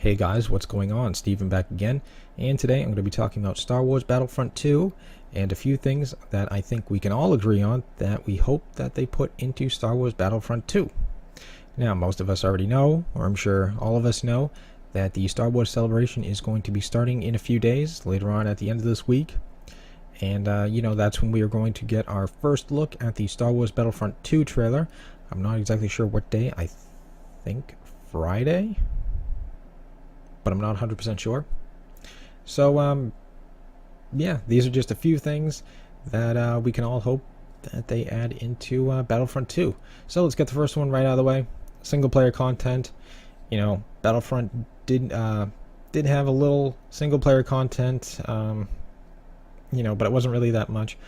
Hey guys, what's going on? Steven back again, and today I'm going to be talking about Star Wars Battlefront 2 and a few things that I think we can all agree on that we hope that they put into Star Wars Battlefront 2. Now, most of us already know, or I'm sure all of us know, that the Star Wars celebration is going to be starting in a few days, later on at the end of this week. And, that's when we are going to get our first look at the Star Wars Battlefront 2 trailer. I'm not exactly sure what day. I think Friday? But I'm not 100% sure. So, these are just a few things that we can all hope that they add into Battlefront 2. So let's get the first one right out of the way. Single player content. Battlefront did have a little single player content, but it wasn't really that much.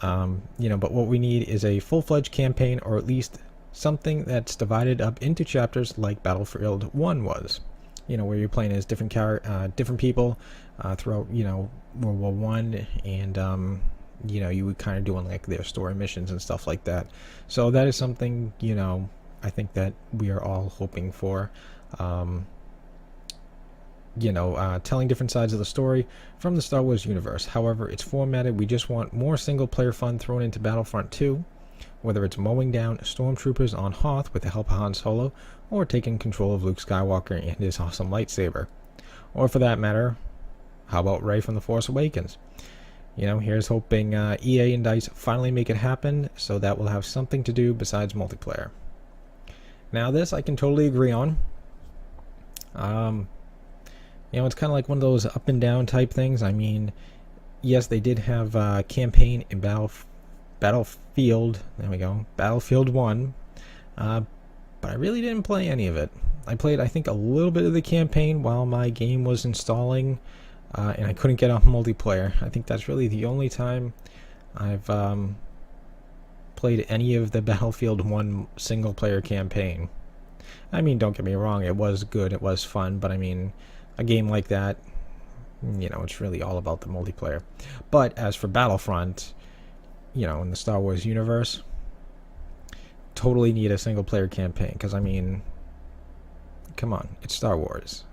But what we need is a full-fledged campaign, or at least something that's divided up into chapters like Battlefield 1 was. Where you're playing as different people throughout, World War One, and you would kind of doing like their story missions and stuff like that. So that is something, I think that we are all hoping for. Telling different sides of the story from the Star Wars universe. However, it's formatted. We just want more single-player fun thrown into Battlefront 2. Whether it's mowing down stormtroopers on Hoth with the help of Han Solo, or taking control of Luke Skywalker and his awesome lightsaber. Or for that matter, how about Rey from The Force Awakens? Here's hoping EA and DICE finally make it happen, so that we'll have something to do besides multiplayer. Now this I can totally agree on. It's kind of like one of those up and down type things. I mean, yes, they did have campaign in Battlefield 1, but I really didn't play any of it. I played, I think, a little bit of the campaign while my game was installing, and I couldn't get on multiplayer. I think that's really the only time I've played any of the Battlefield 1 single-player campaign. I mean, don't get me wrong, it was good, it was fun, but I mean, a game like that, it's really all about the multiplayer. But as for Battlefront, in the Star Wars universe, totally need a single-player campaign, because, I mean, come on, it's Star Wars.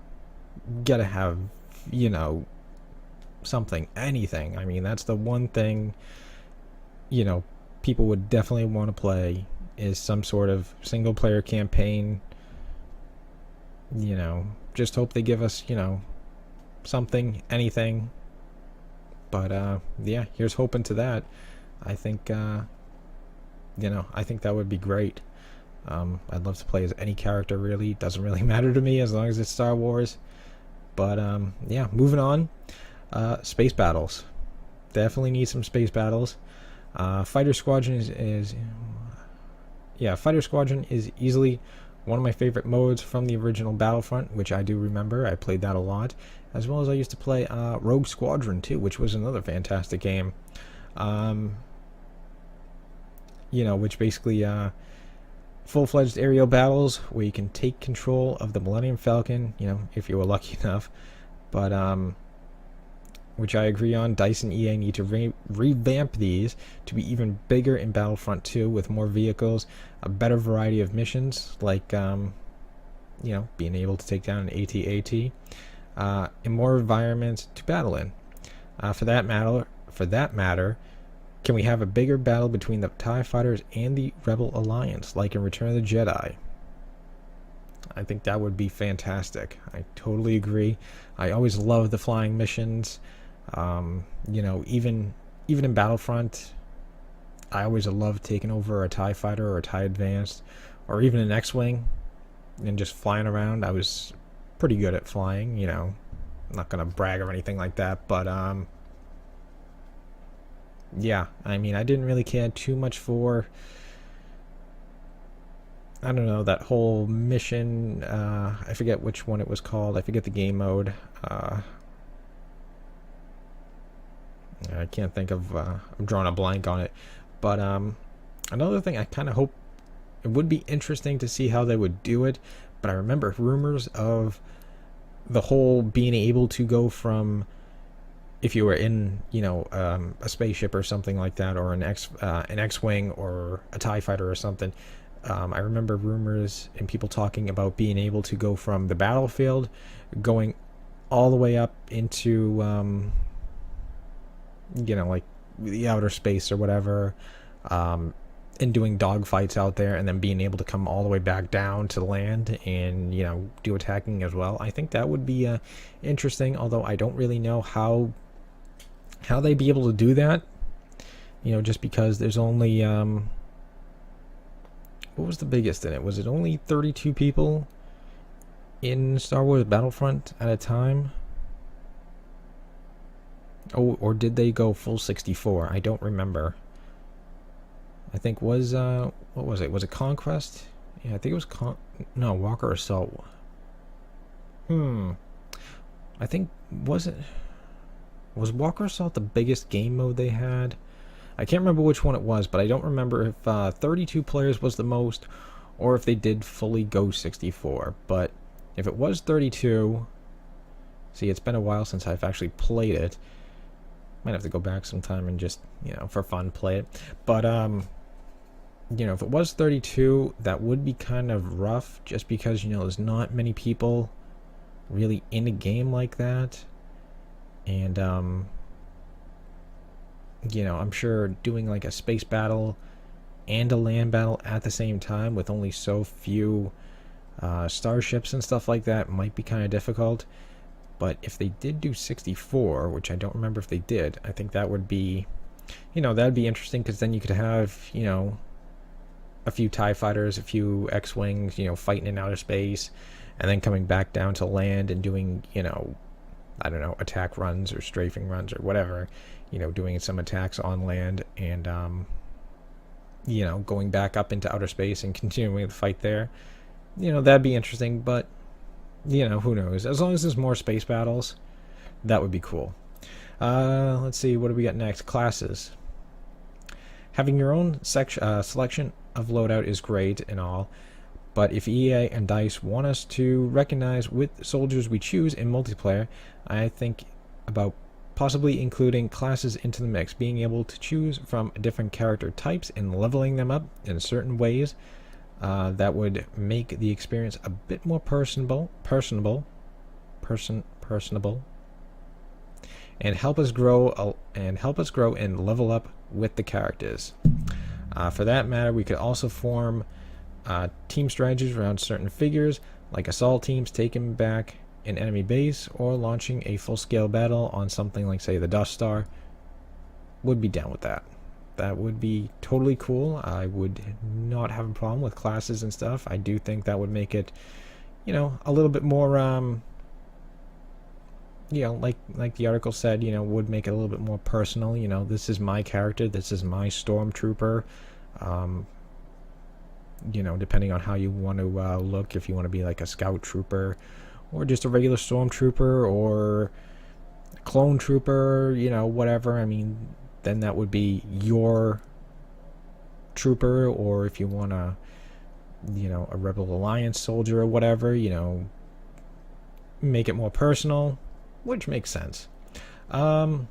Gotta have, something, anything. I mean, that's the one thing, people would definitely want to play, is some sort of single-player campaign. Just hope they give us, something, anything. But, here's hoping to that. I think, I think that would be great. I'd love to play as any character, really. Doesn't really matter to me as long as it's Star Wars. But, moving on. Space battles. Definitely need some space battles. Fighter Squadron Fighter Squadron is easily one of my favorite modes from the original Battlefront, which I do remember. I played that a lot. As well as I used to play Rogue Squadron, too, which was another fantastic game. Which basically full-fledged aerial battles where you can take control of the Millennium Falcon, if you were lucky enough. But which I agree on, DICE and EA need to revamp these to be even bigger in Battlefront 2 with more vehicles, a better variety of missions, like being able to take down an AT-AT, and more environments to battle in. For that matter, can we have a bigger battle between the TIE Fighters and the Rebel Alliance, like in Return of the Jedi? I think that would be fantastic. I totally agree. I always love the flying missions. Even in Battlefront, I always loved taking over a TIE Fighter or a TIE Advanced, or even an X-Wing, and just flying around. I was pretty good at flying, I'm not going to brag or anything like that, but, I mean, I didn't really care too much for, I don't know, that whole mission. I forget which one it was called. I forget the game mode. I can't think of, I'm drawing a blank on it. But another thing, I kind of hope, it would be interesting to see how they would do it, but I remember rumors of the whole being able to go from, if you were in, a spaceship or something like that, or an X-Wing or a TIE Fighter or something, I remember rumors and people talking about being able to go from the battlefield, going all the way up into, like the outer space or whatever, and doing dogfights out there, and then being able to come all the way back down to land and do attacking as well. I think that would be interesting, although I don't really know how they'd be able to do that. Just because there's only what was the biggest in it? Was it only 32 people in Star Wars Battlefront at a time? Oh, or did they go full 64? I don't remember. I think was what was it? Was it Conquest? Yeah, I think it was no, Walker Assault. I think was Walker Assault the biggest game mode they had? I can't remember which one it was, but I don't remember if 32 players was the most, or if they did fully go 64. But if it was 32, see, it's been a while since I've actually played it. Might have to go back sometime and just, for fun play it. But, if it was 32, that would be kind of rough, just because, there's not many people really in a game like that. And, I'm sure doing like a space battle and a land battle at the same time with only so few starships and stuff like that might be kind of difficult. But if they did do 64, which I don't remember if they did, I think that would be, that'd be interesting, because then you could have, a few TIE fighters, a few X-Wings, fighting in outer space, and then coming back down to land and doing, I don't know, attack runs or strafing runs or whatever, doing some attacks on land and, going back up into outer space and continuing the fight there. That'd be interesting, but, who knows? As long as there's more space battles, that would be cool. Let's see, what do we got next? Classes. Having your own selection of loadout is great and all, but if EA and DICE want us to recognize which soldiers we choose in multiplayer, I think about possibly including classes into the mix, being able to choose from different character types and leveling them up in certain ways. That would make the experience a bit more personable, and help us grow and level up with the characters. For that matter, we could also form team strategies around certain figures, like assault teams taking back an enemy base or launching a full-scale battle on something like, say, the Death Star. Would be down with that. That would be totally cool. I would not have a problem with classes and stuff. I do think that would make it, a little bit more, like the article said, would make it a little bit more personal. This is my character. This is my stormtrooper. Depending on how you want to look, if you want to be like a scout trooper or just a regular stormtrooper or a clone trooper, whatever. I mean, then that would be your trooper. Or if you want a Rebel Alliance soldier or whatever, make it more personal, which makes sense. What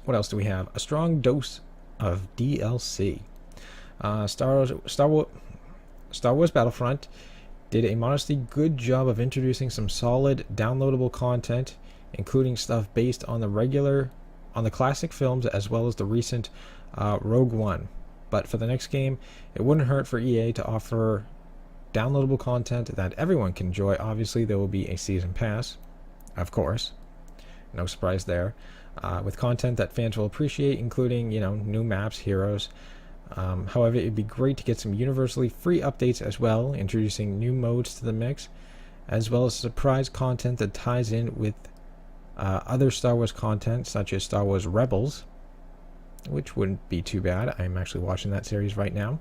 else do we have? A strong dose of DLC. Star Wars Battlefront did a modestly good job of introducing some solid downloadable content, including stuff based on the classic films as well as the recent Rogue One. But for the next game, it wouldn't hurt for EA to offer downloadable content that everyone can enjoy. Obviously, there will be a season pass, of course. No surprise there. With content that fans will appreciate, including, new maps, heroes. However, it'd be great to get some universally free updates as well, introducing new modes to the mix, as well as surprise content that ties in with other Star Wars content, such as Star Wars Rebels, which wouldn't be too bad. I'm actually watching that series right now.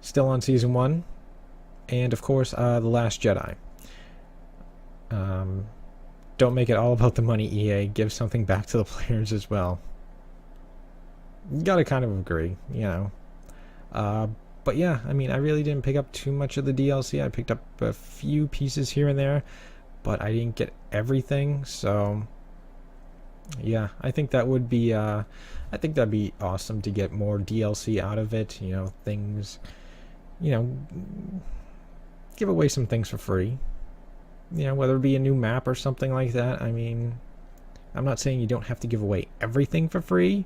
Still on Season 1. And, of course, The Last Jedi. Don't make it all about the money, EA. Give something back to the players as well. You gotta kind of agree, but yeah, I mean, I really didn't pick up too much of the DLC. I picked up a few pieces here and there, but I didn't get everything. So Yeah, I think that would be I think that'd be awesome to get more DLC out of it, things, you know, give away some things for free. Whether it be a new map or something like that. I mean, I'm not saying you don't have to give away everything for free,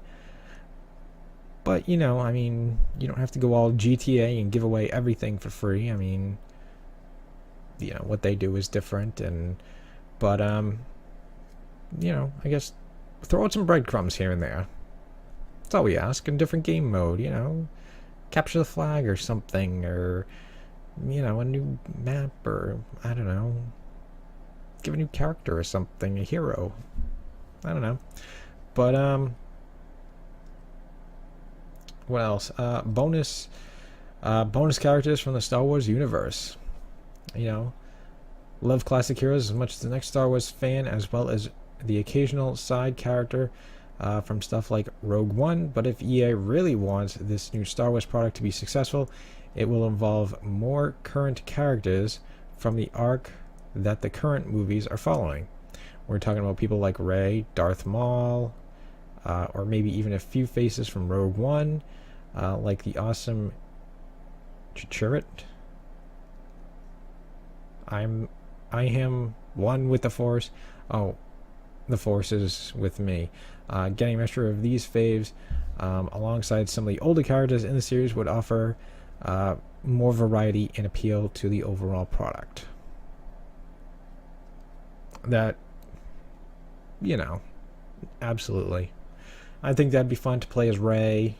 but I mean, you don't have to go all GTA and give away everything for free. I mean, what they do is different, but I guess throw out some breadcrumbs here and there. That's all we ask. In different game mode, capture the flag or something, or a new map, or I don't know, give a new character or something, a hero. I don't know, but what else? Bonus characters from the Star Wars universe. Love classic heroes as much as the next Star Wars fan, as well as the occasional side character from stuff like Rogue One. But if EA really wants this new Star Wars product to be successful, it will involve more current characters from the arc that the current movies are following. We're talking about people like Rey, Darth Maul, or maybe even a few faces from Rogue One, like the awesome Chirrut. I am one with the Force. Oh, the Force is with me. Getting a mixture of these faves alongside some of the older characters in the series would offer more variety and appeal to the overall product. That, absolutely. I think that'd be fun to play as Rey,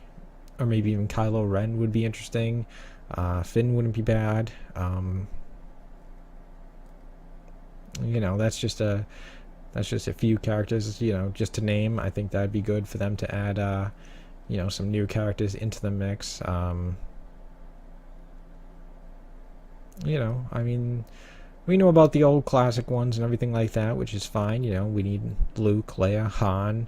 or maybe even Kylo Ren would be interesting. Finn wouldn't be bad. That's just a few characters, just to name. I think that'd be good for them to add, some new characters into the mix. I mean, we know about the old classic ones and everything like that, which is fine. We need Luke, Leia, Han,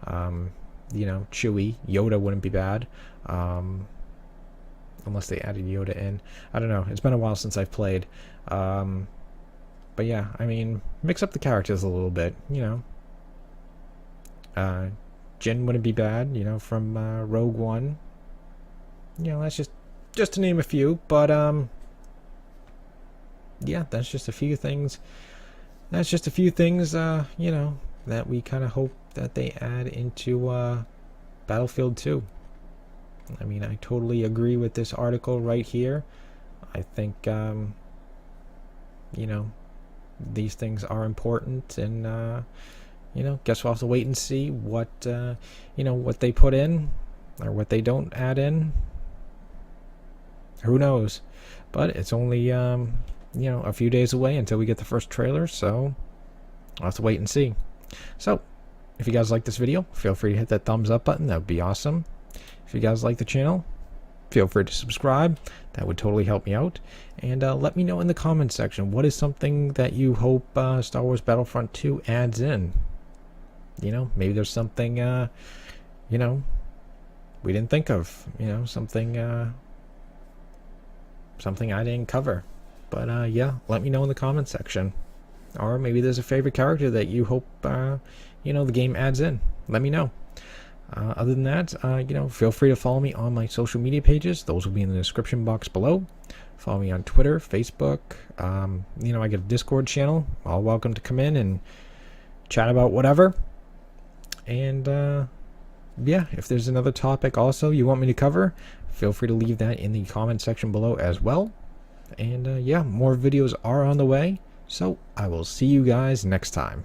Chewie. Yoda wouldn't be bad, unless they added Yoda in. I don't know. It's been a while since I've played. But yeah, I mean, mix up the characters a little bit. Jin wouldn't be bad. From Rogue One. That's just to name a few. But yeah, that's just a few things. That we kind of hope that they add into Battlefield 2. I mean, I totally agree with this article right here. I think, these things are important, and, guess we'll have to wait and see what they put in, or what they don't add in. Who knows? But it's only, a few days away until we get the first trailer, so I'll have to wait and see. So, if you guys like this video, feel free to hit that thumbs up button. That would be awesome. If you guys like the channel, feel free to subscribe. That would totally help me out. And let me know in the comments section, what is something that you hope Star Wars Battlefront 2 adds in? Maybe there's something, we didn't think of. Something I didn't cover. But yeah, let me know in the comments section. Or maybe there's a favorite character that you hope, the game adds in. Let me know. Other than that, feel free to follow me on my social media pages. Those will be in the description box below. Follow me on Twitter, Facebook. I get a Discord channel. All welcome to come in and chat about whatever. And yeah, if there's another topic also you want me to cover, feel free to leave that in the comment section below as well. And yeah, more videos are on the way. So I will see you guys next time.